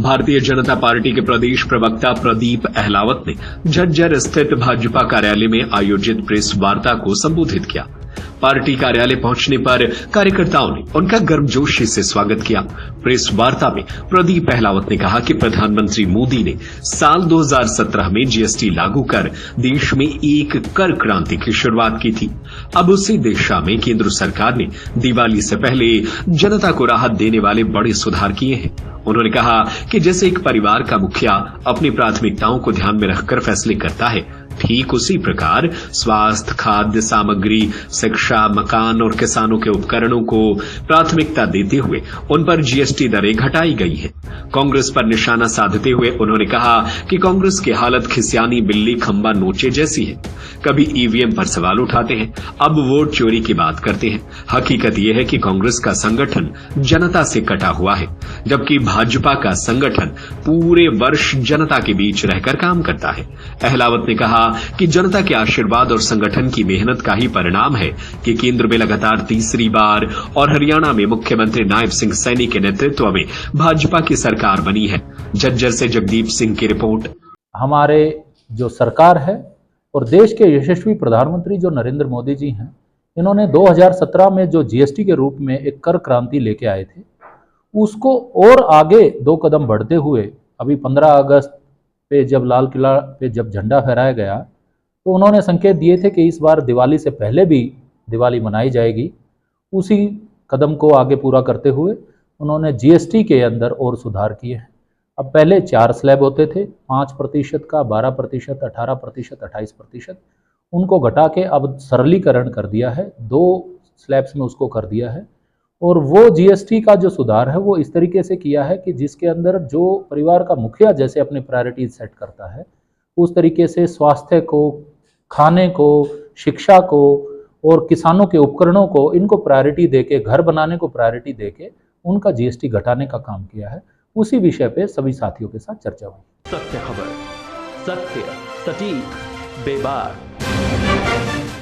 Bharatiya Janata party के प्रदेश प्रवक्ता प्रदीप अहलावत ने झज्जर स्थित भाजपा कार्यालय में आयोजित प्रेस वार्ता को संबोधित किया। पार्टी कार्यालय पहुंचने पर कार्यकर्ताओं ने उनका गर्मजोशी से स्वागत किया। प्रेस वार्ता में प्रदीप अहलावत ने कहा कि प्रधानमंत्री मोदी ने साल 2017 में जीएसटी लागू कर देश में एक कर क्रांति की शुरुआत की थी। अब उसी दिशा में केंद्र सरकार ने दिवाली से पहले जनता को राहत देने वाले बड़े सुधार किए हैं। उन्होंने कहा कि जैसे एक परिवार का मुखिया अपनी प्राथमिकताओं को ध्यान में रखकर फैसले करता है, ठीक उसी प्रकार स्वास्थ्य, खाद्य सामग्री, शिक्षा, मकान और किसानों के उपकरणों को प्राथमिकता देते हुए उन पर जीएसटी दरें घटाई गई हैं। कांग्रेस पर निशाना साधते हुए उन्होंने कहा कि कांग्रेस की हालत खिसियानी बिल्ली खंबा नोचे जैसी है। कभी ईवीएम पर सवाल उठाते हैं, अब वोट चोरी की बात करते हैं। हकीकत यह है कि कांग्रेस का संगठन जनता से कटा हुआ है, जबकि भाजपा का संगठन पूरे वर्ष जनता के बीच रहकर काम करता है। अहलावत ने कहा कि जनता के आशीर्वाद और संगठन की मेहनत का ही परिणाम है कि केंद्र में लगातार तीसरी बार और हरियाणा में मुख्यमंत्री नायब सिंह सैनी के नेतृत्व में भाजपा की सरकार बनी है। झज्जर से जगदीप सिंह की रिपोर्ट। हमारे जो सरकार है और देश के यशस्वी प्रधानमंत्री जो नरेंद्र मोदी जी हैं, इन्होंने 2017 में जो जीएसटी के रूप में एक कर क्रांति लेके आए थे, उसको और आगे 2 कदम बढ़ते हुए अभी 15 अगस्त पे जब लाल किला पे जब झंडा फहराया गया तो उन्होंने संकेत दिए थे कि इस बार दिवाली से पहले भी दिवाली मनाई जाएगी। उसी कदम को आगे पूरा करते हुए उन्होंने जीएसटी के अंदर और सुधार किए हैं। अब पहले 4 स्लैब होते थे, 5% का, 12%, 18%, 28%। उनको घटा के अब सरलीकरण कर दिया है, 2 स्लैब्स में उसको कर दिया है। और वो जीएसटी का जो सुधार है वो इस तरीके से किया है कि जिसके अंदर जो परिवार का मुखिया जैसे अपनी प्रायोरिटीज सेट करता है, उस तरीके से स्वास्थ्य को, खाने को, शिक्षा को और किसानों के उपकरणों को, इनको प्रायोरिटी देके, घर बनाने को प्रायोरिटी देके उनका जीएसटी घटाने का काम किया है। उसी विषय पे सभी साथियों के साथ चर्चा हुई। सत्य खबर, सत्य, सटीक, बेबाक।